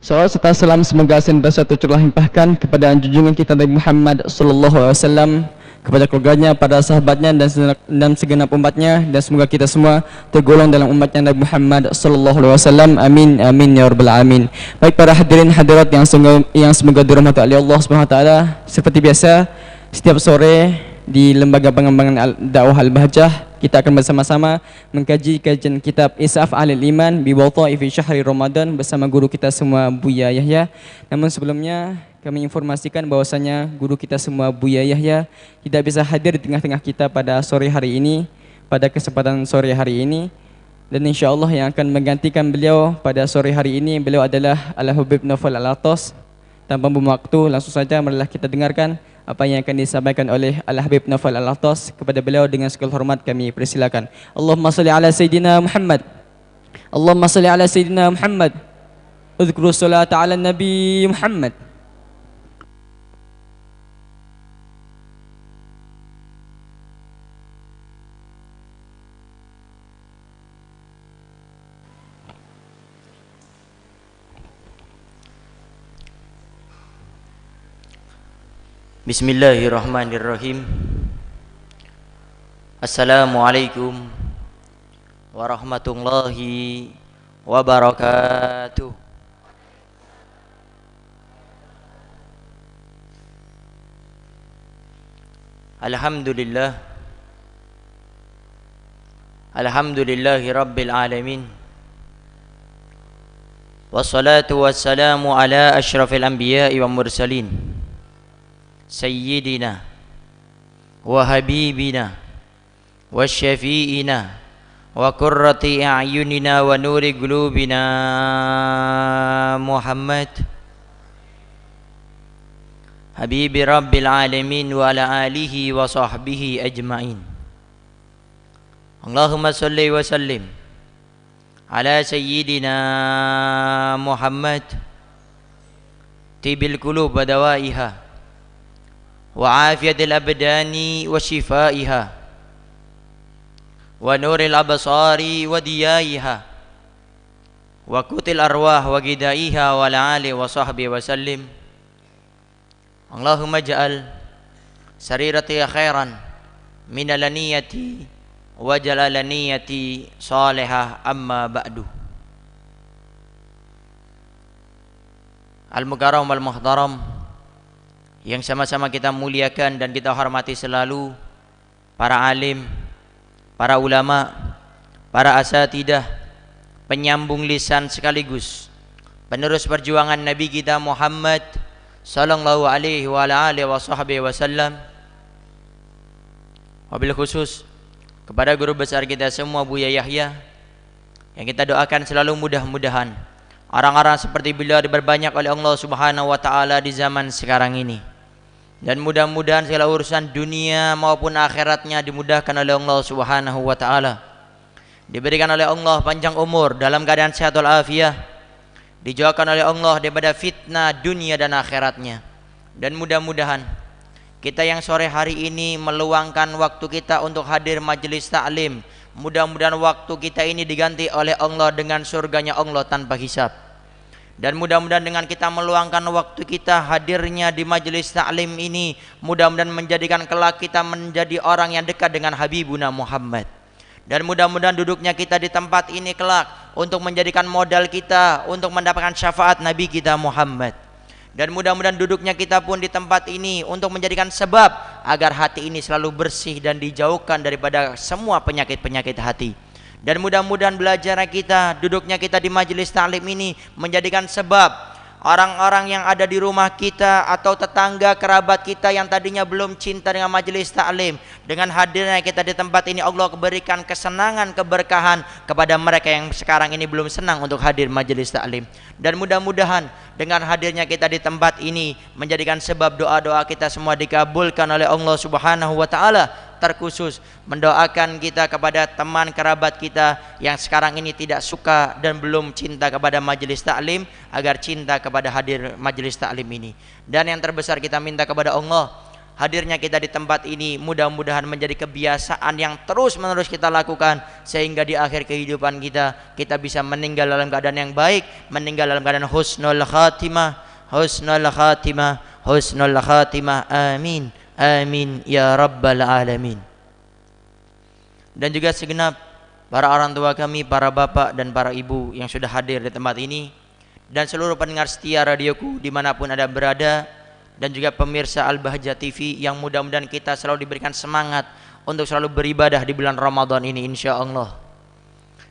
Salawat serta salam semoga senantiasa tercurah limpahkan kepada junjungan kita Nabi Muhammad sallallahu alaihi wasallam, kepada keluarganya, para sahabatnya dan segenap umatnya, dan semoga kita semua tergolong dalam umatnya Nabi Muhammad sallallahu alaihi wasallam. Amin amin ya rabbal alamin. Baik para hadirin hadirat yang semoga dirahmati oleh Allah Subhanahu wa taala, seperti biasa setiap sore di Lembaga Pengembangan Dakwah Al-Bahjah kita akan bersama-sama mengkaji kajian kitab Is'af Ahlil Iman bi Wadha'ifi Syahri Ramadan bersama guru kita semua Buya Yahya. Namun sebelumnya kami informasikan bahwasanya guru kita semua Buya Yahya tidak bisa hadir di tengah-tengah kita pada sore hari ini, pada kesempatan sore hari ini. Dan insyaallah yang akan menggantikan beliau pada sore hari ini, beliau adalah Al-Habib Naufal Al-Atas. Tanpa membuang waktu, langsung saja marilah kita dengarkan apa yang akan disampaikan oleh Al-Habib Naufal Al-Atas. Kepada beliau dengan segala hormat kami persilakan. Allahumma salli ala Sayyidina Muhammad. Allahumma salli ala Sayyidina Muhammad. Udhkuru salata ala Nabi Muhammad. Bismillahirrahmanirrahim. Assalamualaikum warahmatullahi wabarakatuh. Alhamdulillah. Alhamdulillahi rabbil alamin. Wassalatu wassalamu ala asyrafil anbiya'i wa mursalin Sayyidina wa habibina wa syafi'ina wa qurrati a'yunina wa nuri qulubina Muhammad habibi rabbil alamin wa ala alihi wa sahbihi ajma'in. Allahumma salli wa sallim ala sayyidina Muhammad tibil qulub wa dawaiha wa afiyatil abdani wa shifaiha wa nuril absari wa diyaiha wa kutil arwah wa gidaiha wa ali wa sahbihi wa sallim. Allahumma ja'al sarirati khairan minal niyati wa jalalaniyati salihah amma ba'du. Al-mukarram wal muhtaram yang sama-sama kita muliakan dan kita hormati selalu, para alim, para ulama, para asatidah, penyambung lisan sekaligus penerus perjuangan Nabi kita Muhammad sallallahu alaihi wa alihi wasallam. Wabil khusus kepada guru besar kita semua Buya Yahya, yang kita doakan selalu mudah-mudahan orang-orang seperti beliau diperbanyak oleh Allah Subhanahu wa taala di zaman sekarang ini. Dan mudah-mudahan segala urusan dunia maupun akhiratnya dimudahkan oleh Allah Subhanahu wa taala. Diberikan oleh Allah panjang umur dalam keadaan sehat walafiat. Dijauhkan oleh Allah daripada fitnah dunia dan akhiratnya. Dan mudah-mudahan kita yang sore hari ini meluangkan waktu kita untuk hadir majelis taklim, mudah-mudahan waktu kita ini diganti oleh Allah dengan surganya Allah tanpa hisab. Dan mudah-mudahan dengan kita meluangkan waktu kita hadirnya di majelis taklim ini, mudah-mudahan menjadikan kelak kita menjadi orang yang dekat dengan Habibuna Muhammad. Dan mudah-mudahan duduknya kita di tempat ini kelak untuk menjadikan modal kita untuk mendapatkan syafaat Nabi kita Muhammad. Dan mudah-mudahan duduknya kita pun di tempat ini untuk menjadikan sebab agar hati ini selalu bersih dan dijauhkan daripada semua penyakit-penyakit hati. Dan mudah-mudahan belajar kita, duduknya kita di majelis taklim ini menjadikan sebab orang-orang yang ada di rumah kita atau tetangga kerabat kita yang tadinya belum cinta dengan majelis taklim, dengan hadirnya kita di tempat ini Allah berikan kesenangan, keberkahan kepada mereka yang sekarang ini belum senang untuk hadir majelis taklim. Dan mudah-mudahan dengan hadirnya kita di tempat ini menjadikan sebab doa-doa kita semua dikabulkan oleh Allah Subhanahu wa taala. Terkhusus mendoakan kita kepada teman kerabat kita yang sekarang ini tidak suka dan belum cinta kepada majelis taklim, agar cinta kepada hadir majelis taklim ini. Dan yang terbesar kita minta kepada Allah hadirnya kita di tempat ini mudah-mudahan menjadi kebiasaan yang terus-menerus kita lakukan, sehingga di akhir kehidupan kita bisa meninggal dalam keadaan yang baik, meninggal dalam keadaan husnul khatimah, husnul khatimah, husnul khatimah. Amin, amin ya rabbal alamin. Dan juga segenap para orang tua kami, para bapak dan para ibu yang sudah hadir di tempat ini, dan seluruh pendengar setia radioku dimanapun Anda berada, dan juga pemirsa Al-Bahjah TV yang mudah-mudahan kita selalu diberikan semangat untuk selalu beribadah di bulan Ramadan ini insyaallah.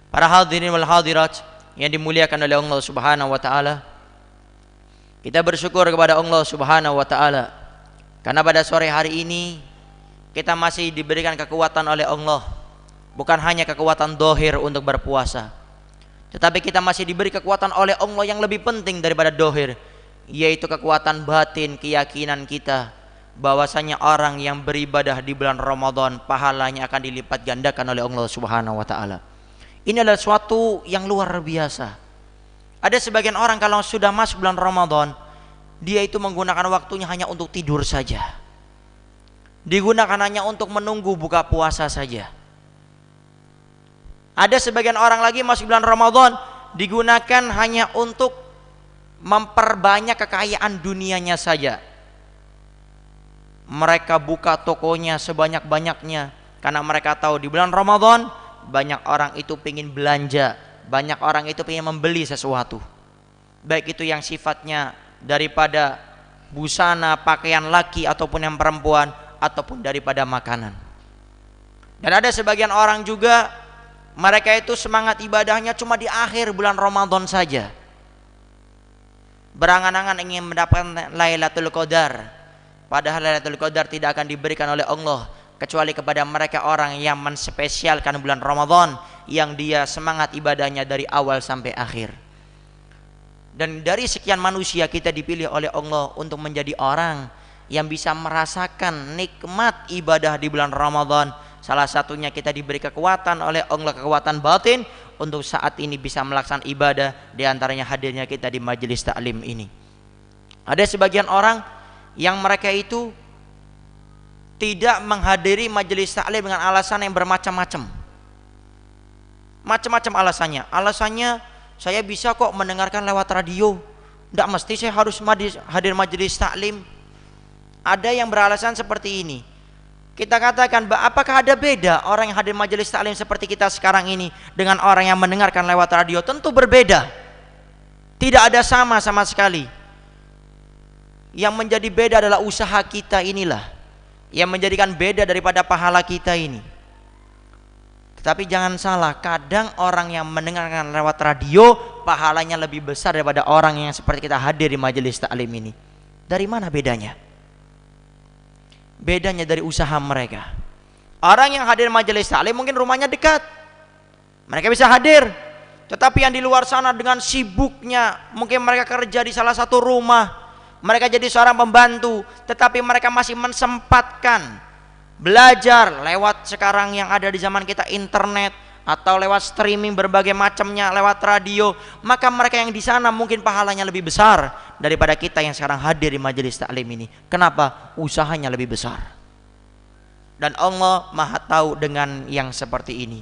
Para hadirin wal hadirat yang dimuliakan oleh Allah Subhanahu wa taala, kita bersyukur kepada Allah Subhanahu wa taala karena pada sore hari ini kita masih diberikan kekuatan oleh Allah. Bukan hanya kekuatan dohir untuk berpuasa, tetapi kita masih diberi kekuatan oleh Allah yang lebih penting daripada dohir, yaitu kekuatan batin, keyakinan kita bahwasanya orang yang beribadah di bulan Ramadan pahalanya akan dilipat gandakan oleh Allah Subhanahu wa taala. Ini adalah suatu yang luar biasa. Ada sebagian orang kalau sudah masuk bulan Ramadan, dia itu menggunakan waktunya hanya untuk tidur saja, digunakan hanya untuk menunggu buka puasa saja. Ada sebagian orang lagi masuk bulan Ramadan digunakan hanya untuk memperbanyak kekayaan dunianya saja. Mereka buka tokonya sebanyak-banyaknya karena mereka tahu di bulan Ramadan banyak orang itu ingin belanja, banyak orang itu ingin membeli sesuatu, baik itu yang sifatnya daripada busana, pakaian laki ataupun yang perempuan, ataupun daripada makanan. Dan ada sebagian orang juga mereka itu semangat ibadahnya cuma di akhir bulan Ramadan saja, berangan-angan ingin mendapatkan Lailatul Qadar, padahal Lailatul Qadar tidak akan diberikan oleh Allah kecuali kepada mereka orang yang menspesialkan bulan Ramadan, yang dia semangat ibadahnya dari awal sampai akhir. Dan dari sekian manusia kita dipilih oleh Allah untuk menjadi orang yang bisa merasakan nikmat ibadah di bulan Ramadan. Salah satunya kita diberi kekuatan oleh Allah, kekuatan batin untuk saat ini bisa melaksanakan ibadah, di antaranya hadirnya kita di majelis taklim ini. Ada sebagian orang yang mereka itu tidak menghadiri majelis taklim dengan alasan yang bermacam-macam. Macam-macam alasannya. Alasannya, saya bisa kok mendengarkan lewat radio, tidak mesti saya harus hadir majelis taklim. Ada yang beralasan seperti ini. Kita katakan, apakah ada beda orang yang hadir majelis taklim seperti kita sekarang ini dengan orang yang mendengarkan lewat radio? Tentu berbeda. Tidak ada sama sekali. Yang menjadi beda adalah usaha kita inilah yang menjadikan beda daripada pahala kita ini. Tetapi jangan salah, kadang orang yang mendengarkan lewat radio pahalanya lebih besar daripada orang yang seperti kita hadir di majelis taklim ini. Dari mana bedanya? Bedanya dari usaha mereka. Orang yang hadir majelis taklim mungkin rumahnya dekat, mereka bisa hadir. Tetapi yang di luar sana dengan sibuknya, mungkin mereka kerja di salah satu rumah, mereka jadi seorang pembantu, tetapi mereka masih mensempatkan belajar lewat sekarang yang ada di zaman kita, internet, atau lewat streaming berbagai macamnya, lewat radio. Maka mereka yang di sana mungkin pahalanya lebih besar daripada kita yang sekarang hadir di majelis taklim ini. Kenapa? Usahanya lebih besar. Dan Allah Maha tahu dengan yang seperti ini.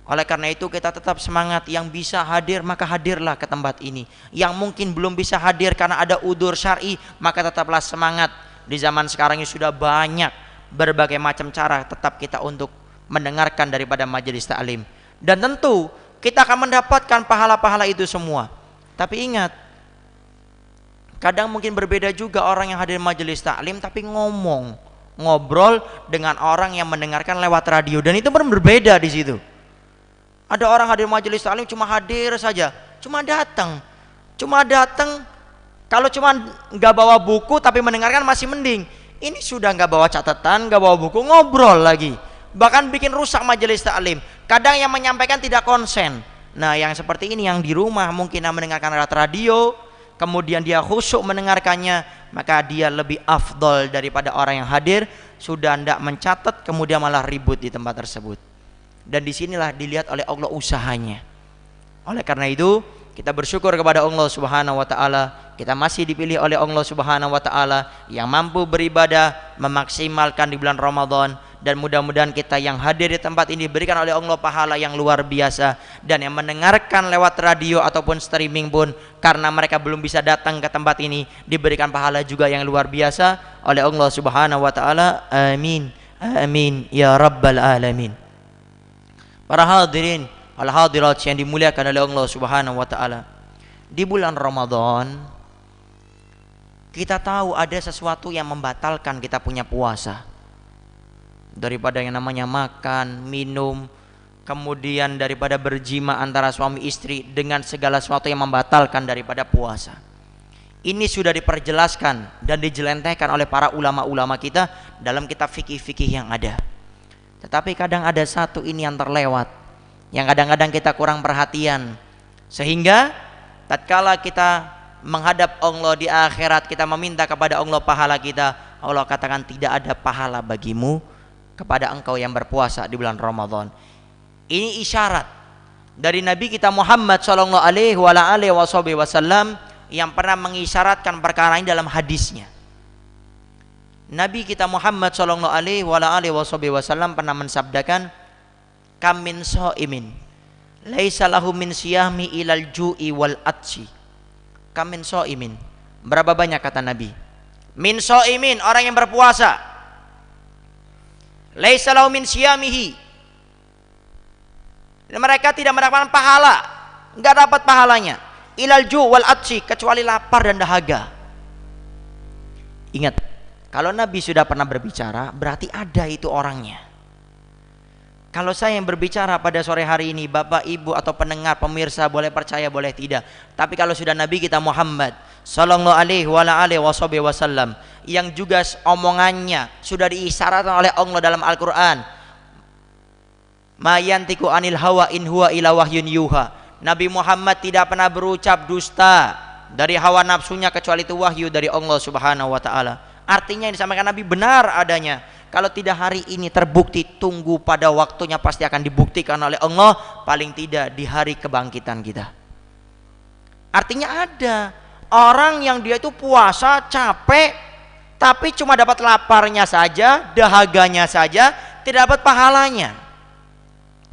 Oleh karena itu kita tetap semangat. Yang bisa hadir maka hadirlah ke tempat ini. Yang mungkin belum bisa hadir karena ada udzur syar'i, maka tetaplah semangat. Di zaman sekarang ini sudah banyak berbagai macam cara tetap kita untuk mendengarkan daripada majelis taklim. Dan tentu kita akan mendapatkan pahala-pahala itu semua. Tapi ingat, kadang mungkin berbeda juga orang yang hadir majelis taklim tapi ngobrol dengan orang yang mendengarkan lewat radio, dan itu berbeda di situ. Ada orang hadir majelis taklim cuma hadir saja, cuma datang. Kalau cuma nggak bawa buku tapi mendengarkan masih mending. Ini sudah nggak bawa catatan, nggak bawa buku, ngobrol lagi, bahkan bikin rusak majelis taklim. Kadang yang menyampaikan tidak konsen. Nah, yang seperti ini yang di rumah mungkin yang mendengarkan lewat radio, kemudian dia khusyuk mendengarkannya, maka dia lebih afdol daripada orang yang hadir sudah tidak mencatat kemudian malah ribut di tempat tersebut. Dan disinilah dilihat oleh Allah usahanya. Oleh karena itu kita bersyukur kepada Allah Subhanahu wa taala kita masih dipilih oleh Allah Subhanahu wa taala yang mampu beribadah memaksimalkan di bulan Ramadan, dan mudah-mudahan kita yang hadir di tempat ini diberikan oleh Allah pahala yang luar biasa, dan yang mendengarkan lewat radio ataupun streaming pun karena mereka belum bisa datang ke tempat ini diberikan pahala juga yang luar biasa oleh Allah Subhanahu wa taala. Amin. Amin ya rabbal alamin. Para hadirin wal hadirat yang dimuliakan oleh Allah Subhanahu wa taala, di bulan Ramadan kita tahu ada sesuatu yang membatalkan kita punya puasa. Daripada yang namanya makan, minum, kemudian daripada berjima antara suami istri, dengan segala sesuatu yang membatalkan daripada puasa. Ini sudah diperjelaskan dan dijelentehkan oleh para ulama-ulama kita dalam kitab fikih-fikih yang ada. Tetapi kadang ada satu ini yang terlewat, yang kadang-kadang kita kurang perhatian, sehingga tatkala kita menghadap Allah di akhirat, kita meminta kepada Allah pahala kita, Allah katakan tidak ada pahala bagimu kepada engkau yang berpuasa di bulan Ramadan. Ini isyarat dari Nabi kita Muhammad sallallahu alaihi wasallam yang pernah mengisyaratkan perkara ini dalam hadisnya. Nabi kita Muhammad sallallahu alaihi wasallam pernah mensabdakan, kam min shaimin laisa lahu min siyami ilal ju'i wal atsi. Kam min shaimin, berapa banyak kata Nabi? Min shaimin, orang yang berpuasa. Laisa lahu min siyamihi, mereka tidak mendapatkan pahala, enggak dapat pahalanya. Ilal ju' wal atsi, kecuali lapar dan dahaga. Ingat, kalau Nabi sudah pernah berbicara, berarti ada itu orangnya. Kalau saya yang berbicara pada sore hari ini, Bapak, Ibu atau pendengar, pemirsa boleh percaya boleh tidak. Tapi kalau sudah Nabi kita Muhammad sallallahu alaihi wasallam yang juga omongannya sudah diisyaratkan oleh Allah dalam Al-Qur'an, ma yantiqu anil hawa in huwa illa wahyun yuha. Nabi Muhammad tidak pernah berucap dusta dari hawa nafsunya kecuali itu wahyu dari Allah Subhanahu wa taala. Artinya yang disampaikan Nabi benar adanya. Kalau tidak hari ini terbukti, tunggu pada waktunya pasti akan dibuktikan oleh Allah, paling tidak di hari kebangkitan kita. Artinya ada orang yang dia itu puasa capek, tapi cuma dapat laparnya saja, dahaganya saja, tidak dapat pahalanya.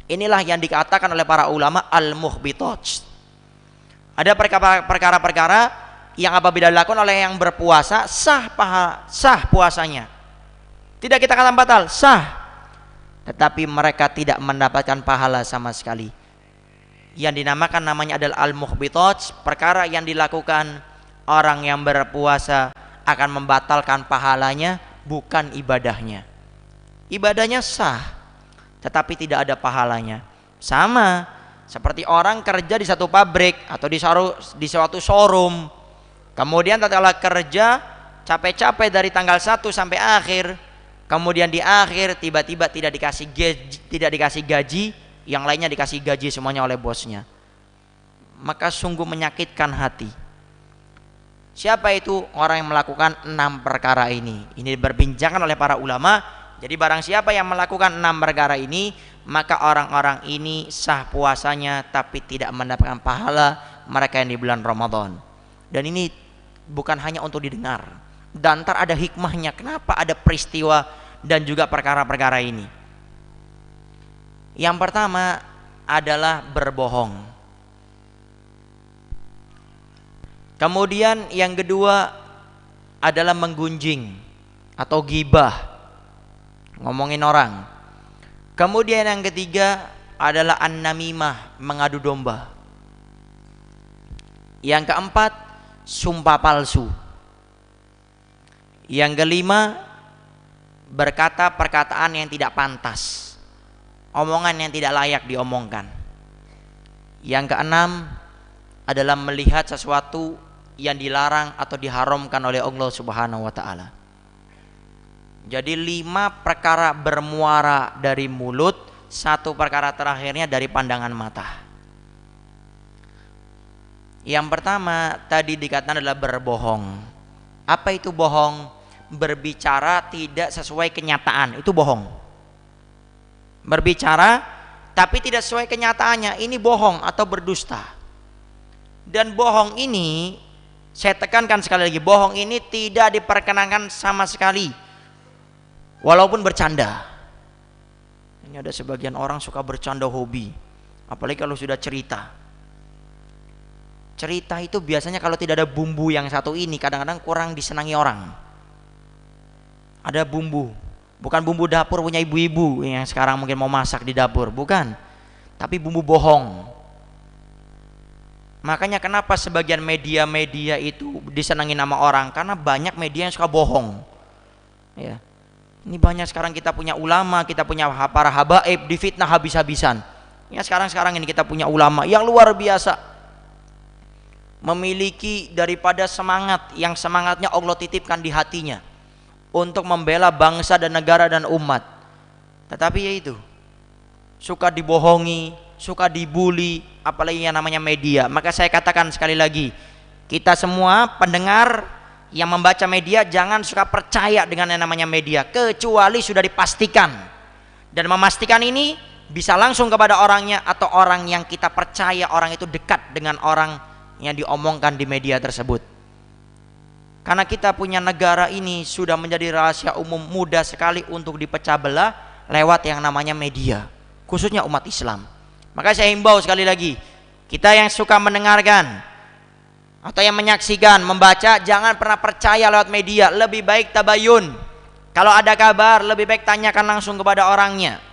Inilah yang dikatakan oleh para ulama al-muhbitat. Ada perkara-perkara yang apabila dilakukan oleh yang berpuasa sah puasanya. Tidak kita katakan batal, sah. Tetapi mereka tidak mendapatkan pahala sama sekali. Yang dinamakan namanya adalah al-muhbitat, perkara yang dilakukan orang yang berpuasa akan membatalkan pahalanya, bukan ibadahnya. Ibadahnya sah, tetapi tidak ada pahalanya. Sama seperti orang kerja di satu pabrik atau di suatu showroom. Kemudian tatkala kerja capek-capek dari tanggal 1 sampai akhir, kemudian di akhir tiba-tiba tidak dikasih gaji, yang lainnya dikasih gaji semuanya oleh bosnya. Maka sungguh menyakitkan hati. Siapa itu orang yang melakukan 6 perkara ini? Ini diperbincangkan oleh para ulama. Jadi barang siapa yang melakukan 6 perkara ini, maka orang-orang ini sah puasanya tapi tidak mendapatkan pahala mereka yang di bulan Ramadan. Dan ini bukan hanya untuk didengar, dan ntar ada hikmahnya kenapa ada peristiwa dan juga perkara-perkara ini. Yang pertama adalah berbohong. Kemudian yang kedua adalah menggunjing atau ghibah, ngomongin orang. Kemudian yang ketiga adalah an-namimah, mengadu domba. Yang keempat, sumpah palsu. Yang kelima, berkata perkataan yang tidak pantas, omongan yang tidak layak diomongkan. Yang keenam adalah melihat sesuatu yang dilarang atau diharamkan oleh Allah Subhanahu wa taala. Jadi 5 perkara bermuara dari mulut, 1 perkara terakhirnya dari pandangan mata. Yang pertama tadi dikatakan adalah berbohong. Apa itu bohong? Berbicara tidak sesuai kenyataan, itu bohong. Berbicara tapi tidak sesuai kenyataannya, ini bohong atau berdusta. Dan bohong ini Saya tekankan sekali lagi, bohong ini tidak diperkenankan sama sekali, walaupun bercanda. Ini ada sebagian orang suka bercanda hobi, apalagi kalau sudah cerita. Cerita itu biasanya kalau tidak ada bumbu yang satu ini kadang-kadang kurang disenangi orang. Ada bumbu, bukan bumbu dapur punya ibu-ibu yang sekarang mungkin mau masak di dapur, bukan, tapi bumbu bohong. Makanya kenapa sebagian media-media itu disenangi nama orang, karena banyak media yang suka bohong. Ya. Ini banyak sekarang kita punya ulama, kita punya para habaib difitnah habis-habisan. Ya sekarang ini kita punya ulama yang luar biasa, memiliki daripada semangat yang semangatnya Allah titipkan di hatinya untuk membela bangsa dan negara dan umat. Tetapi ya itu, suka dibohongi, suka dibully, apalagi yang namanya media. Maka saya katakan sekali lagi, kita semua pendengar yang membaca media jangan suka percaya dengan yang namanya media, kecuali sudah dipastikan. Dan memastikan ini bisa langsung kepada orangnya atau orang yang kita percaya orang itu dekat dengan orang yang diomongkan di media tersebut. Karena kita punya negara ini sudah menjadi rahasia umum, mudah sekali untuk dipecah belah lewat yang namanya media, khususnya umat Islam. Maka saya himbau sekali lagi, kita yang suka mendengarkan atau yang menyaksikan, membaca, jangan pernah percaya lewat media. Lebih baik tabayun. Kalau ada kabar, lebih baik tanyakan langsung kepada orangnya,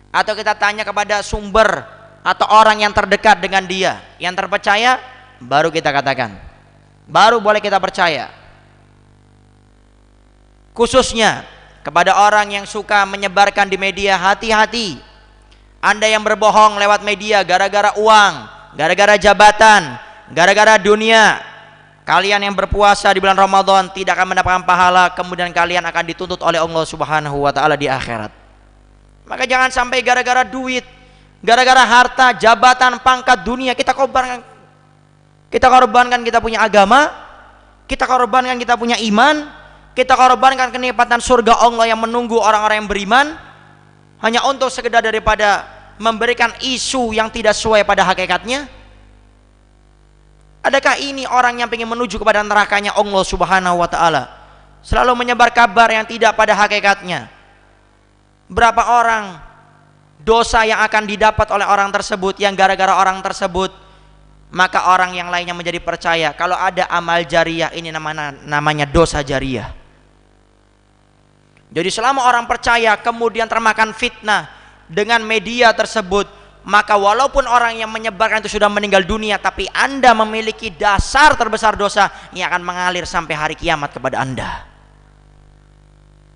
atau kita tanya kepada sumber atau orang yang terdekat dengan dia, yang terpercaya, baru kita katakan, baru boleh kita percaya. Khususnya kepada orang yang suka menyebarkan di media, hati-hati. Anda yang berbohong lewat media gara-gara uang, gara-gara jabatan, gara-gara dunia, kalian yang berpuasa di bulan Ramadan tidak akan mendapatkan pahala, kemudian kalian akan dituntut oleh Allah Subhanahu wa taala di akhirat. Maka jangan sampai gara-gara duit, gara-gara harta, jabatan, pangkat dunia kita korbankan. Kita korbankan kita punya agama, kita korbankan kita punya iman, kita korbankan kenikmatan surga Allah yang menunggu orang-orang yang beriman, hanya untuk sekedar daripada memberikan isu yang tidak sesuai pada hakikatnya. Adakah ini orang yang ingin menuju kepada nerakanya Allah Subhanahu wa taala, selalu menyebar kabar yang tidak pada hakikatnya? Berapa orang dosa yang akan didapat oleh orang tersebut, yang gara-gara orang tersebut maka orang yang lainnya menjadi percaya kalau ada amal jariyah, ini namanya dosa jariyah. Jadi selama orang percaya kemudian termakan fitnah dengan media tersebut, maka walaupun orang yang menyebarkan itu sudah meninggal dunia, tapi Anda memiliki dasar terbesar dosa yang akan mengalir sampai hari kiamat kepada Anda.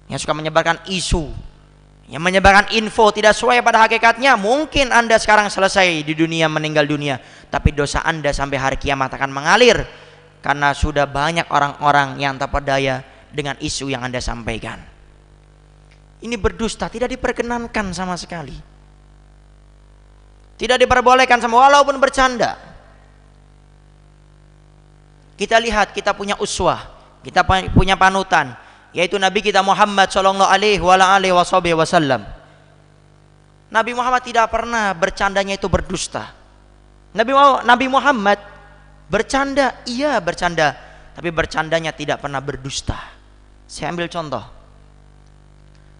Yang suka menyebarkan isu, yang menyebarkan info tidak sesuai pada hakikatnya, mungkin Anda sekarang selesai di dunia, meninggal dunia, tapi dosa Anda sampai hari kiamat akan mengalir karena sudah banyak orang-orang yang terpedaya dengan isu yang Anda sampaikan. Ini berdusta, tidak diperkenankan sama sekali, tidak diperbolehkan sama, walaupun bercanda. Kita lihat, kita punya uswah, kita punya panutan, yaitu Nabi kita Muhammad sallallahu alaihi wasallam. Nabi Muhammad tidak pernah bercandanya itu berdusta. Nabi Muhammad bercanda, iya bercanda, tapi bercandanya tidak pernah berdusta. Saya ambil contoh.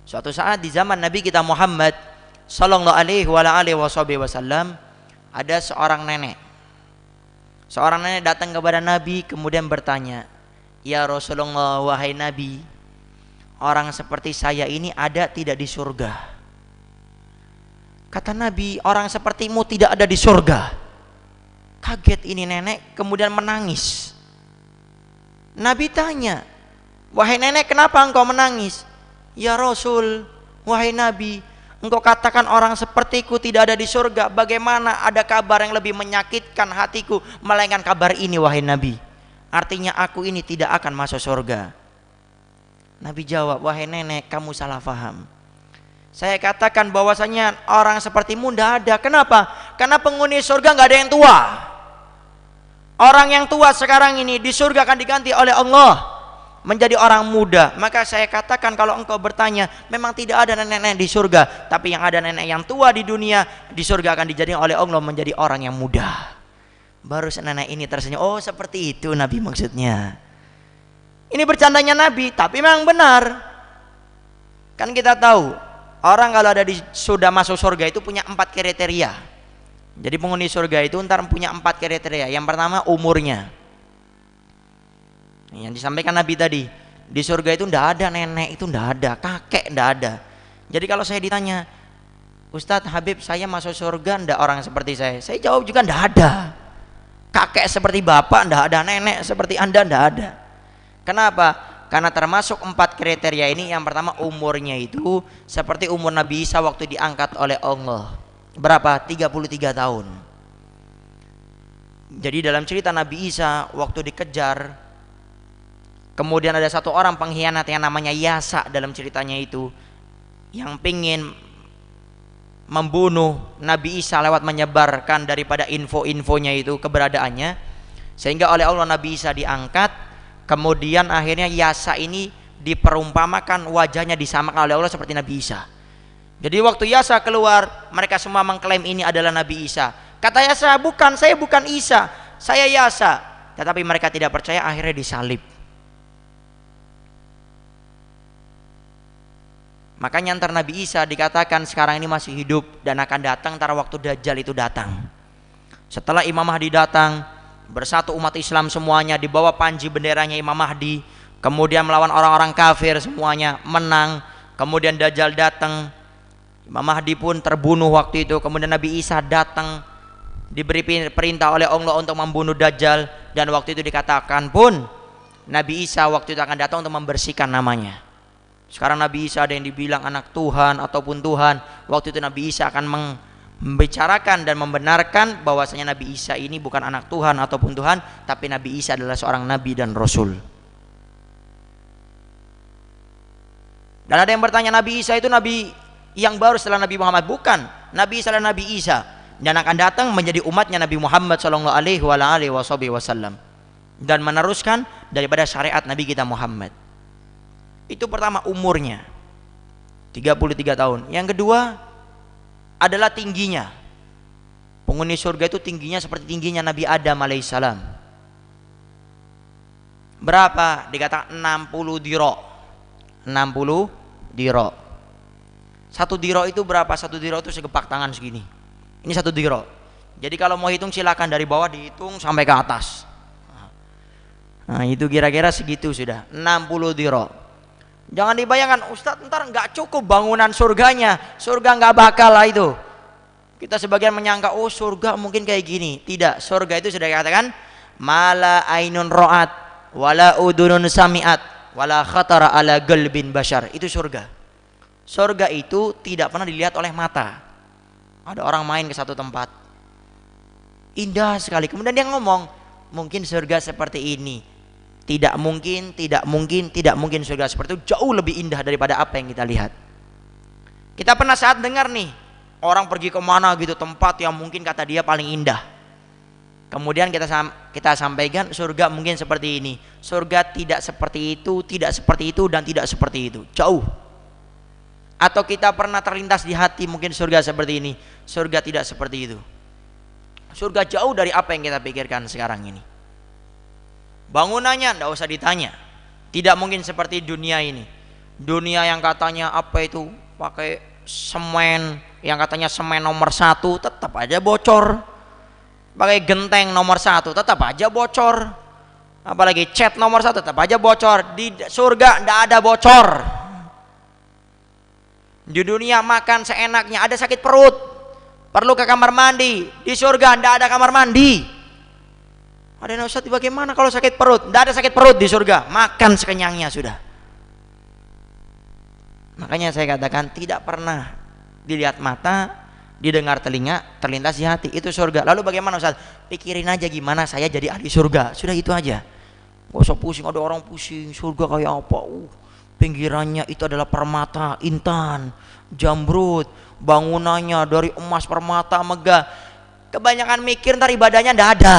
Suatu saat di zaman Nabi kita Muhammad sallallahu alaihi wasallam, ada seorang nenek. Seorang nenek datang kepada Nabi kemudian bertanya, "Ya Rasulullah, wahai Nabi, orang seperti saya ini ada tidak di surga?" Kata Nabi, "Orang sepertimu tidak ada di surga." Kaget ini nenek, kemudian menangis. Nabi tanya, "Wahai nenek, kenapa engkau menangis?" "Ya Rasul, wahai Nabi, engkau katakan orang sepertiku tidak ada di surga. Bagaimana ada kabar yang lebih menyakitkan hatiku melainkan kabar ini, wahai Nabi? Artinya aku ini tidak akan masuk surga." Nabi jawab, "Wahai nenek, kamu salah faham. Saya katakan bahwasanya orang sepertimu tidak ada. Kenapa? Karena penghuni surga nggak ada yang tua. Orang yang tua sekarang ini di surga akan diganti oleh Allah menjadi orang muda. Maka saya katakan kalau engkau bertanya, memang tidak ada nenek-nenek di surga, tapi yang ada nenek yang tua di dunia, di surga akan dijadikan oleh Allah menjadi orang yang muda." Baru nenek ini tersenyum. Oh seperti itu Nabi maksudnya. Ini bercandanya Nabi, tapi memang benar. Kan kita tahu orang kalau sudah masuk surga itu punya 4 kriteria. Jadi penghuni surga itu ntar punya 4 kriteria. Yang pertama umurnya. Yang disampaikan Nabi tadi, di surga itu ndak ada nenek, itu ndak ada, kakek ndak ada. Jadi kalau saya ditanya, Ustadz Habib saya masuk surga ndak orang seperti saya jawab juga ndak ada. Kakek seperti bapak ndak ada, nenek seperti anda ndak ada. Kenapa? Karena termasuk 4 kriteria ini. Yang pertama umurnya itu seperti umur Nabi Isa waktu diangkat oleh Allah. Berapa? 33 tahun. Jadi dalam cerita Nabi Isa waktu dikejar, kemudian ada satu orang pengkhianat yang namanya Yasa dalam ceritanya itu, yang pingin membunuh Nabi Isa lewat menyebarkan daripada info-infonya itu keberadaannya, sehingga oleh Allah Nabi Isa diangkat. Kemudian akhirnya Yasa ini diperumpamakan, wajahnya disamakan oleh Allah seperti Nabi Isa. Jadi waktu Yasa keluar, mereka semua mengklaim ini adalah Nabi Isa. Kata Yasa, bukan, saya bukan Isa, saya Yasa. Tetapi mereka tidak percaya, akhirnya disalib. Makanya antar Nabi Isa dikatakan sekarang ini masih hidup dan akan datang antara waktu Dajjal itu datang. Setelah Imam Mahdi datang, bersatu umat Islam semuanya di bawah panji benderanya Imam Mahdi, kemudian melawan orang-orang kafir semuanya, menang. Kemudian Dajjal datang, Imam Mahdi pun terbunuh waktu itu. Kemudian Nabi Isa datang, diberi perintah oleh Allah untuk membunuh Dajjal, dan waktu itu dikatakan pun Nabi Isa waktu itu akan datang untuk membersihkan namanya. Sekarang Nabi Isa ada yang dibilang anak Tuhan ataupun Tuhan. Waktu itu Nabi Isa akan membicarakan dan membenarkan bahwasanya Nabi Isa ini bukan anak Tuhan ataupun Tuhan, tapi Nabi Isa adalah seorang Nabi dan Rasul. Dan ada yang bertanya, Nabi Isa itu Nabi yang baru setelah Nabi Muhammad? Bukan, Nabi Isa adalah Nabi Isa dan akan datang menjadi umatnya Nabi Muhammad SAW dan meneruskan daripada syariat Nabi kita Muhammad. Itu pertama umurnya 33 tahun. Yang kedua adalah tingginya. Penghuni surga itu tingginya seperti tingginya Nabi Adam alaihissalam. Berapa? Dikatakan 60 diro. 60 diro. 1 diro itu berapa? 1 diro itu segepak tangan segini. Ini 1 diro. Jadi kalau mau hitung silakan dari bawah dihitung sampai ke atas. Nah itu kira-kira segitu sudah, 60 diro. Jangan dibayangkan, Ustadz ntar nggak cukup bangunan surganya, surga nggak bakal lah itu. Kita sebagian menyangka, oh surga mungkin kayak gini. Tidak, surga itu sudah dikatakan mala ainun ro'at wala udunun sami'at wala khatara ala qalbin bashar. Itu surga. Surga itu tidak pernah dilihat oleh mata. Ada orang main ke satu tempat, indah sekali, kemudian dia ngomong, mungkin surga seperti ini. Tidak mungkin, tidak mungkin, tidak mungkin surga seperti itu jauh lebih indah daripada apa yang kita lihat. Kita pernah saat dengar nih, orang pergi kemana gitu, tempat yang mungkin kata dia paling indah. Kemudian kita sampaikan surga mungkin seperti ini. Surga tidak seperti itu, tidak seperti itu, dan tidak seperti itu. Jauh. Atau kita pernah terlintas di hati mungkin surga seperti ini. Surga tidak seperti itu. Surga jauh dari apa yang kita pikirkan sekarang ini. Bangunannya tidak usah ditanya, tidak mungkin seperti dunia ini. Dunia yang katanya apa itu pakai semen, yang katanya semen nomor 1 tetap aja bocor. Pakai genteng nomor 1 tetap aja bocor. Apalagi cat nomor 1 tetap aja bocor. Di surga tidak ada bocor. Di dunia makan seenaknya, ada sakit perut perlu ke kamar mandi. Di surga tidak ada kamar mandi. Ada yang Ustaz, bagaimana kalau sakit perut? Tidak ada sakit perut di surga, makan sekenyangnya sudah. Makanya saya katakan tidak pernah dilihat mata, didengar telinga, terlintas di hati. Itu surga. Lalu bagaimana Ustaz? Pikirin aja gimana saya jadi ahli surga. Sudah itu aja. Gak usah pusing, ada orang pusing surga kayak apa. Pinggirannya itu adalah permata, intan, jamrud, bangunannya dari emas, permata, megah. Kebanyakan mikir ntar ibadahnya tidak ada.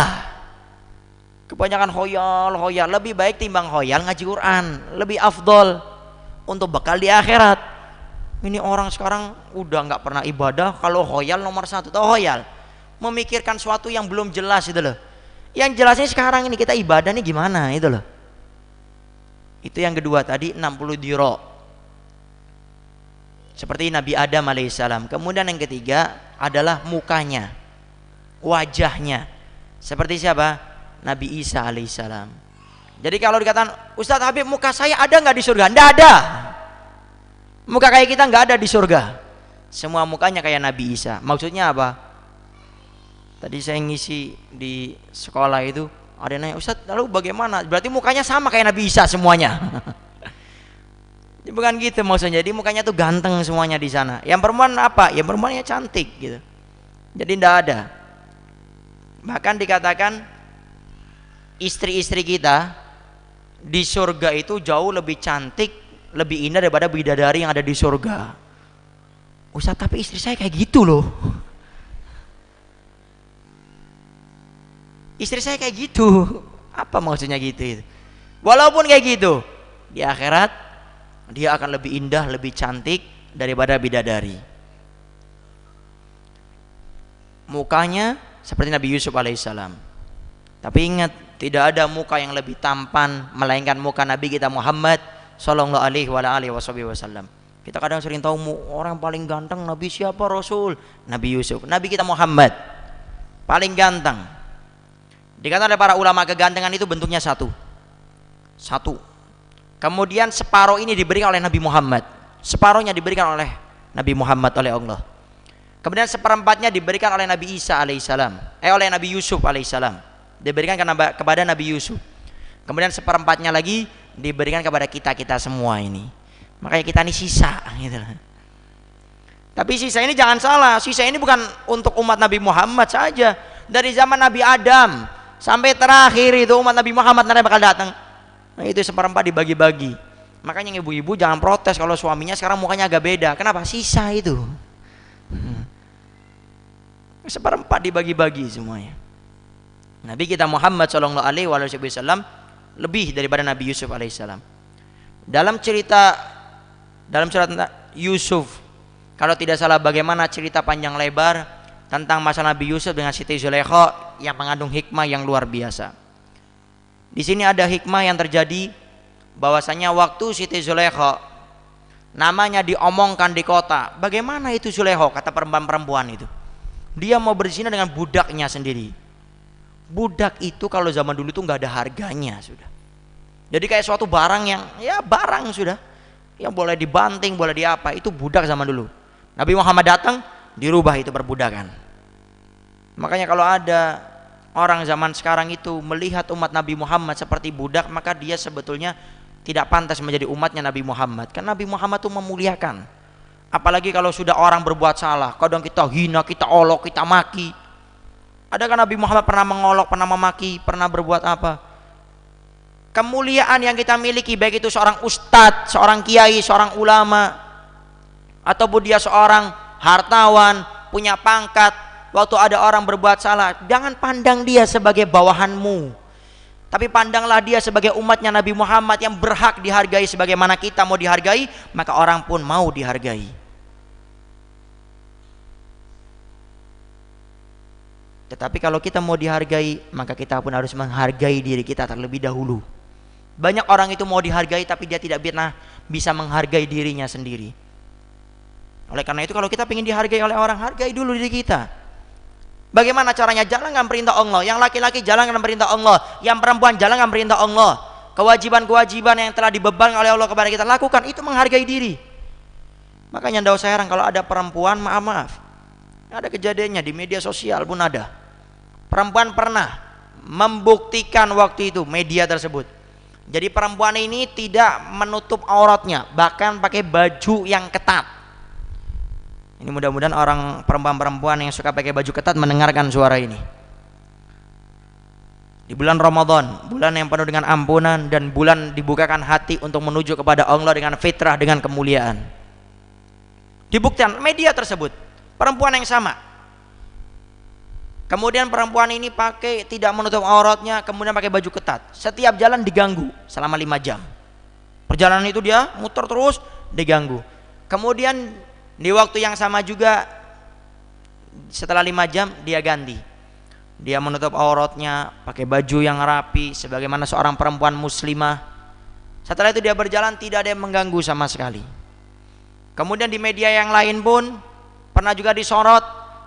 Kebanyakan hoyal, lebih baik timbang hoyal ngaji Quran, lebih afdol untuk bekal di akhirat. Ini orang sekarang udah nggak pernah ibadah, kalau hoyal nomor 1. Tahu hoyal? Memikirkan sesuatu yang belum jelas itu loh. Yang jelasnya sekarang ini kita ibadah nih gimana itu loh. Itu yang kedua tadi 60 diro. Seperti Nabi Adam alaihissalam. Kemudian yang ketiga adalah mukanya, wajahnya. Seperti siapa? Nabi Isa alaihissalam. Jadi kalau dikatakan, Ustadz Habib muka saya ada nggak di surga? Nggak ada. Muka kayak kita nggak ada di surga. Semua mukanya kayak Nabi Isa. Maksudnya apa? Tadi saya ngisi di sekolah itu, ada yang nanya, Ustadz lalu bagaimana? Berarti mukanya sama kayak Nabi Isa semuanya. Bukan gitu maksudnya. Jadi mukanya tuh ganteng semuanya di sana. Yang perempuan apa? Yang perempuannya cantik gitu. Jadi tidak ada. Bahkan dikatakan istri-istri kita di surga itu jauh lebih cantik, lebih indah daripada bidadari yang ada di surga. Ustadz tapi istri saya kayak gitu loh. Istri saya kayak gitu. Apa maksudnya gitu? Walaupun kayak gitu, di akhirat dia akan lebih indah, lebih cantik daripada bidadari. Mukanya seperti Nabi Yusuf alaihissalam. Tapi ingat, tidak ada muka yang lebih tampan melainkan muka Nabi kita Muhammad sallallahu alaihi wasallam. Kita kadang sering tahu orang paling ganteng Nabi siapa? Rasul Nabi Yusuf. Nabi kita Muhammad paling ganteng. Dikatakan oleh para ulama kegantengan itu bentuknya satu. Kemudian separuh ini diberikan oleh Nabi Muhammad, separuhnya diberikan oleh Nabi Muhammad oleh Allah. Kemudian seperempatnya diberikan oleh Nabi Isa alaihissalam, oleh Nabi Yusuf alaihissalam, diberikan kepada Nabi Yusuf. Kemudian seperempatnya lagi diberikan kepada kita semua ini. Makanya kita ini sisa gitu. Tapi sisa ini jangan salah, sisa ini bukan untuk umat Nabi Muhammad saja. Dari zaman Nabi Adam sampai terakhir itu umat Nabi Muhammad nanti bakal datang. Nah, itu seperempat dibagi-bagi. Makanya yang ibu-ibu jangan protes kalau suaminya sekarang mukanya agak beda. Kenapa? Sisa itu. Seperempat dibagi-bagi semuanya. Nabi kita Muhammad sallallahu alaihi wasallam lebih daripada Nabi Yusuf alaihissalam. Dalam surat Yusuf, kalau tidak salah bagaimana cerita panjang lebar tentang masalah Nabi Yusuf dengan Siti Zulaikha yang mengandung hikmah yang luar biasa. Di sini ada hikmah yang terjadi bahwasanya waktu Siti Zulaikha namanya diomongkan di kota. Bagaimana itu Zulaikha? Kata perempuan itu. Dia mau berzina dengan budaknya sendiri. Budak itu kalau zaman dulu tuh nggak ada harganya sudah. Jadi kayak suatu barang yang ya barang sudah. Yang boleh dibanting, boleh diapa, itu budak zaman dulu. Nabi Muhammad datang, dirubah itu perbudakan. Makanya kalau ada orang zaman sekarang itu melihat umat Nabi Muhammad seperti budak, maka dia sebetulnya tidak pantas menjadi umatnya Nabi Muhammad. Karena Nabi Muhammad itu memuliakan. Apalagi kalau sudah orang berbuat salah, kadang kita hina, kita olok, kita maki. Adakah Nabi Muhammad pernah mengolok, pernah memaki, pernah berbuat apa? Kemuliaan yang kita miliki, baik itu seorang ustadz, seorang kiai, seorang ulama, ataupun dia seorang hartawan, punya pangkat, waktu ada orang berbuat salah, jangan pandang dia sebagai bawahanmu, tapi pandanglah dia sebagai umatnya Nabi Muhammad yang berhak dihargai sebagaimana kita mau dihargai, maka orang pun mau dihargai. Tetapi kalau kita mau dihargai, maka kita pun harus menghargai diri kita terlebih dahulu. Banyak orang itu mau dihargai tapi dia tidak pernah bisa menghargai dirinya sendiri. Oleh karena itu kalau kita ingin dihargai oleh orang, hargai dulu diri kita. Bagaimana caranya? Jalankan perintah Allah. Yang laki-laki jalankan perintah Allah, yang perempuan jalankan perintah Allah. Kewajiban-kewajiban yang telah dibebankan oleh Allah kepada kita, lakukan. Itu menghargai diri. Makanya tidak usah heran kalau ada perempuan, maaf, ada kejadiannya di media sosial pun ada. Perempuan pernah membuktikan waktu itu media tersebut. Jadi perempuan ini tidak menutup auratnya, bahkan pakai baju yang ketat. Ini mudah-mudahan orang perempuan-perempuan yang suka pakai baju ketat mendengarkan suara ini. Di bulan Ramadan, bulan yang penuh dengan ampunan dan bulan dibukakan hati untuk menuju kepada Allah dengan fitrah, dengan kemuliaan. Dibuktikan media tersebut, perempuan yang sama. Kemudian perempuan ini tidak menutup auratnya, kemudian pakai baju ketat. Setiap jalan diganggu selama 5 jam. Perjalanan itu dia muter terus, diganggu. Kemudian di waktu yang sama juga setelah 5 jam dia ganti. dia menutup auratnya, pakai baju yang rapi sebagaimana seorang perempuan muslimah. Setelah itu dia berjalan, tidak ada yang mengganggu sama sekali. Kemudian di media yang lain pun pernah juga disorot,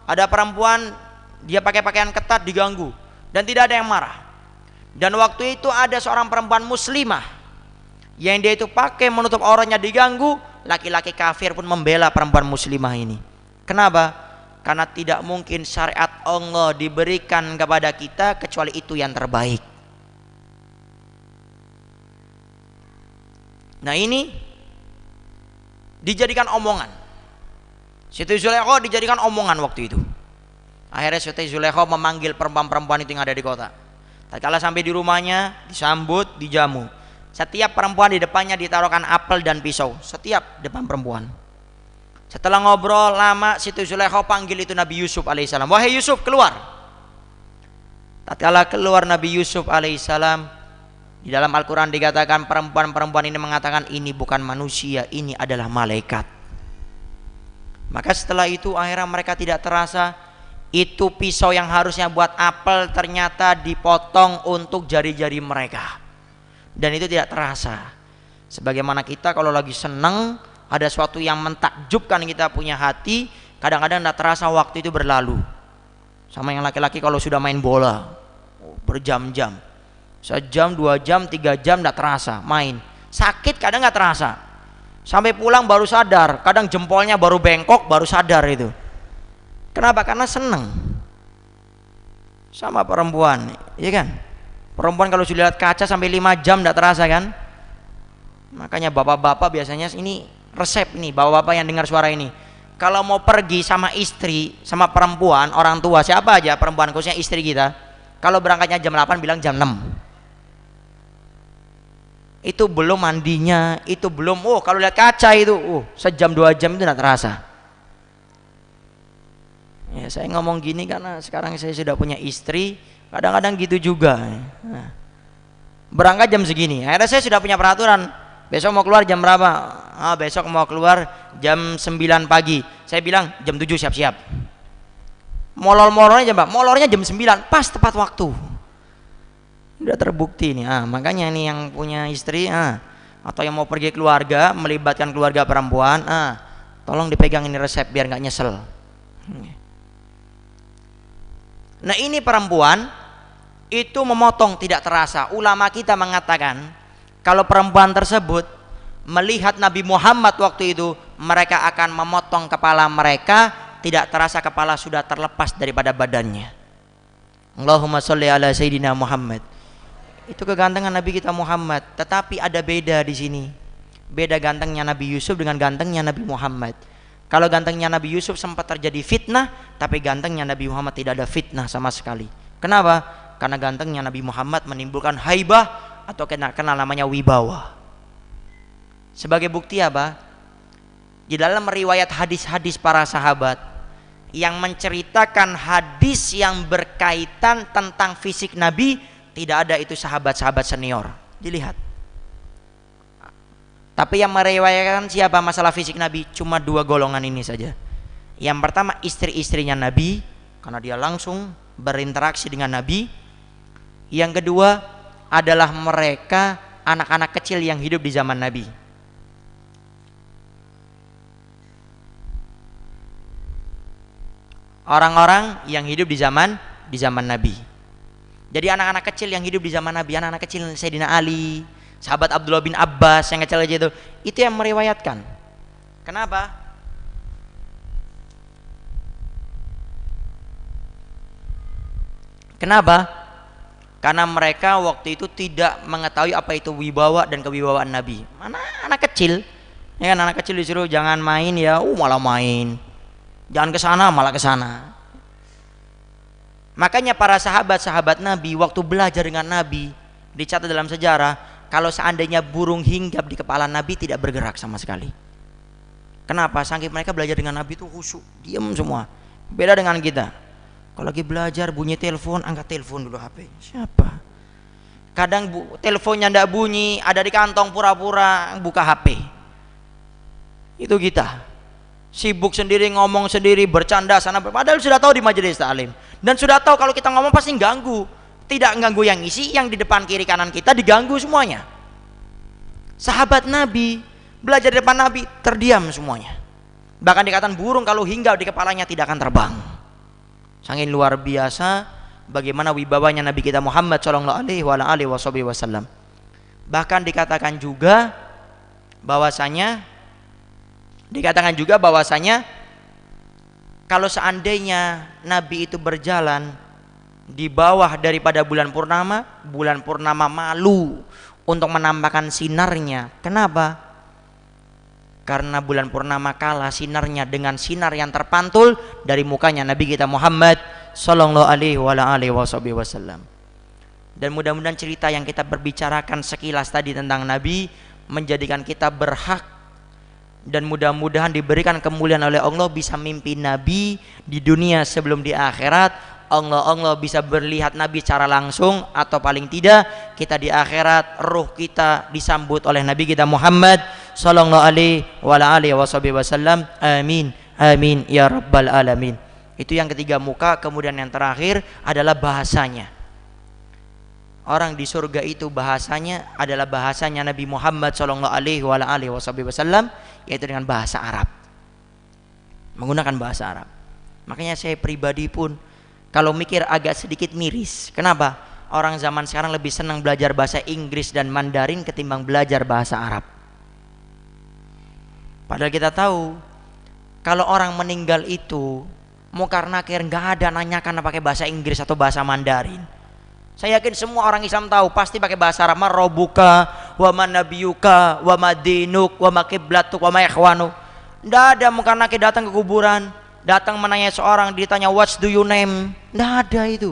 ada perempuan dia pakai pakaian ketat diganggu dan tidak ada yang marah. Dan waktu itu ada seorang perempuan muslimah yang dia itu pakai menutup auratnya diganggu, laki-laki kafir pun membela perempuan muslimah ini. Kenapa? Karena tidak mungkin syariat Allah diberikan kepada kita kecuali itu yang terbaik. Nah ini dijadikan omongan. Siti Zulaikha dijadikan omongan waktu itu. Akhirnya Siti Zulaikha memanggil perempuan-perempuan itu yang ada di kota. Tatkala sampai di rumahnya, disambut, dijamu. Setiap perempuan di depannya ditaruhkan apel dan pisau, setiap depan perempuan. Setelah ngobrol lama, Siti Zulaikha panggil itu Nabi Yusuf alaihissalam. Wahai Yusuf, keluar. Tatkala keluar Nabi Yusuf alaihissalam, di dalam Al-Quran dikatakan perempuan-perempuan ini mengatakan ini bukan manusia, ini adalah malaikat. Maka setelah itu akhirnya mereka tidak terasa, itu pisau yang harusnya buat apel ternyata dipotong untuk jari-jari mereka. Dan itu tidak terasa. Sebagaimana kita kalau lagi senang, ada sesuatu yang mentakjubkan kita punya hati, kadang-kadang tidak terasa waktu itu berlalu. Sama yang laki-laki kalau sudah main bola berjam-jam, 1 jam, 2 jam, 3 jam tidak terasa main. Sakit kadang nggak terasa, sampai pulang baru sadar, kadang jempolnya baru bengkok baru sadar itu. Kenapa? Karena senang. Sama perempuan, iya kan? Perempuan kalau sudah lihat kaca sampai 5 jam tidak terasa kan? Makanya bapak-bapak biasanya ini resep nih, bapak-bapak yang dengar suara ini, kalau mau pergi sama istri, sama perempuan, orang tua, siapa aja perempuan, khususnya istri kita, kalau berangkatnya jam 8 bilang jam 6. Itu belum mandinya, itu belum, kalau lihat kaca itu, sejam 2 jam itu tidak terasa. Ya, saya ngomong gini karena sekarang saya sudah punya istri, kadang-kadang gitu juga. Nah, berangkat jam segini, akhirnya saya sudah punya peraturan, besok mau keluar jam berapa? Besok mau keluar jam 9 pagi. Saya bilang jam 7 siap-siap. Molor-molornya jam berapa? Molornya jam 9, pas tepat waktu. Udah terbukti nih. Makanya nih yang punya istri atau yang mau pergi keluarga, melibatkan keluarga perempuan, tolong dipegang ini resep biar nggak nyesel. Nah ini perempuan itu memotong tidak terasa. Ulama kita mengatakan kalau perempuan tersebut melihat Nabi Muhammad waktu itu, mereka akan memotong kepala mereka, tidak terasa kepala sudah terlepas daripada badannya. Allahumma sholli ala Sayyidina Muhammad. Itu kegantengan Nabi kita Muhammad. Tetapi ada beda di sini. Beda gantengnya Nabi Yusuf dengan gantengnya Nabi Muhammad. Kalau gantengnya Nabi Yusuf sempat terjadi fitnah, tapi gantengnya Nabi Muhammad tidak ada fitnah sama sekali. Kenapa? Karena gantengnya Nabi Muhammad menimbulkan haibah atau kenal namanya wibawa. Sebagai bukti apa? Di dalam riwayat hadis-hadis para sahabat yang menceritakan hadis yang berkaitan tentang fisik Nabi, tidak ada itu sahabat-sahabat senior. Dilihat. Tapi yang meriwayatkan siapa masalah fisik Nabi? Cuma 2 golongan ini saja. Yang pertama istri-istrinya Nabi, karena dia langsung berinteraksi dengan Nabi. Yang kedua adalah mereka anak-anak kecil yang hidup di zaman Nabi. Orang-orang yang hidup di zaman Nabi. Jadi anak-anak kecil yang hidup di zaman Nabi, anak-anak kecil Sayyidina Ali, sahabat Abdullah bin Abbas yang kecil aja itu yang meriwayatkan. Kenapa? Kenapa? Karena mereka waktu itu tidak mengetahui apa itu wibawa dan kewibawaan Nabi. Mana anak kecil? Ya kan, anak kecil disuruh jangan main ya, malah main. Jangan ke sana malah ke sana. Makanya para sahabat-sahabat Nabi waktu belajar dengan Nabi, dicatat dalam sejarah, kalau seandainya burung hinggap di kepala Nabi tidak bergerak sama sekali. Kenapa? Saking mereka belajar dengan Nabi itu khusyuk, diam semua. Beda dengan kita. Kalau lagi belajar bunyi telepon, angkat telepon dulu HP. Siapa? Kadang teleponnya ndak bunyi, ada di kantong pura-pura buka HP. Itu kita. Sibuk sendiri, ngomong sendiri, bercanda sana, padahal sudah tahu di majelis taklim. Dan sudah tahu kalau kita ngomong pasti ganggu. Tidak ganggu yang isi, yang di depan kiri kanan kita diganggu semuanya. Sahabat Nabi belajar di depan Nabi terdiam semuanya. Bahkan dikatakan burung kalau hinggap di kepalanya tidak akan terbang. Saking luar biasa bagaimana wibawanya Nabi kita Muhammad sallallahu alaihi wasallam. Bahkan dikatakan juga bahwasanya kalau seandainya Nabi itu berjalan di bawah daripada bulan purnama malu untuk menampakkan sinarnya. Kenapa? Karena bulan purnama kalah sinarnya dengan sinar yang terpantul dari mukanya Nabi kita Muhammad sallallahu alaihi wasallam. Dan mudah-mudahan cerita yang kita berbicarakan sekilas tadi tentang Nabi menjadikan kita berhak dan mudah-mudahan diberikan kemuliaan oleh Allah bisa mimpi Nabi di dunia sebelum di akhirat. Allah bisa berlihat Nabi secara langsung, atau paling tidak kita di akhirat ruh kita disambut oleh Nabi kita Muhammad sallallahu alaihi wasallam. Amin amin ya rabbal alamin. Itu yang ketiga muka. Kemudian yang terakhir adalah bahasanya. Orang di surga itu bahasanya adalah bahasanya Nabi Muhammad sallallahu alaihi wasallam, yaitu dengan bahasa Arab, menggunakan bahasa Arab. Makanya saya pribadi pun kalau mikir agak sedikit miris. Kenapa? Orang zaman sekarang lebih senang belajar bahasa Inggris dan Mandarin ketimbang belajar bahasa Arab. Padahal kita tahu kalau orang meninggal itu mungkar nakir nggak ada nanyakan pakai bahasa Inggris atau bahasa Mandarin. Saya yakin semua orang Islam tahu pasti pakai bahasa Arab. Marobuka, wa manabiyuka, wa madinuk, wa makiblatuk, wa ma'ikhwanu. Nggak ada mungkar nakir datang ke kuburan, datang menanya seorang, ditanya what do you name. Nggak ada itu.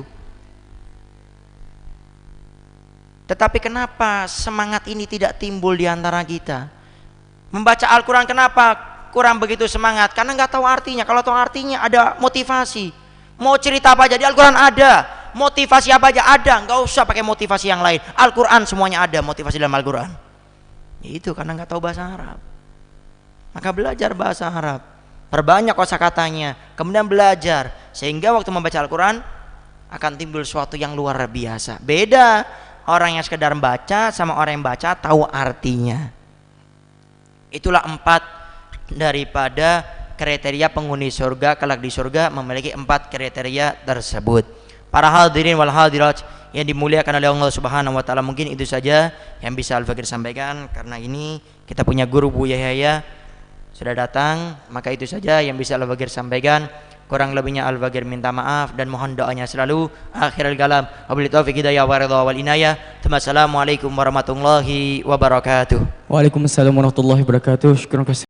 Tetapi kenapa semangat ini tidak timbul di antara kita? Membaca Al-Quran kenapa kurang begitu semangat? Karena nggak tahu artinya. Kalau tahu artinya ada motivasi. Mau cerita apa aja di Al-Quran ada. Motivasi apa aja ada. Nggak usah pakai motivasi yang lain. Al-Quran semuanya ada motivasi dalam Al-Quran. Itu karena nggak tahu bahasa Arab. Maka belajar bahasa Arab. Perbanyak kosakatanya. Kemudian belajar. Sehingga waktu membaca Al-Quran akan timbul sesuatu yang luar biasa. Beda orang yang sekedar baca sama orang yang baca tahu artinya. Itulah 4 daripada kriteria penghuni surga. Kelak di surga memiliki 4 kriteria tersebut. Para hadirin wal hadirat yang dimuliakan oleh Allah Subhanahu wa taala, mungkin itu saja yang bisa Al-Fakir sampaikan. Karena ini kita punya guru Buya Yahya sudah datang, maka itu saja yang bisa Al-Fakir sampaikan. Kurang lebihnya Al-Fakir minta maaf dan mohon doanya selalu. Akhirul kalam, wabillahi taufiq hidayah wa ridha wal inayah. Assalamualaikum warahmatullahi wabarakatuh. Waalaikumsalam warahmatullahi wabarakatuh. Syukran kasih.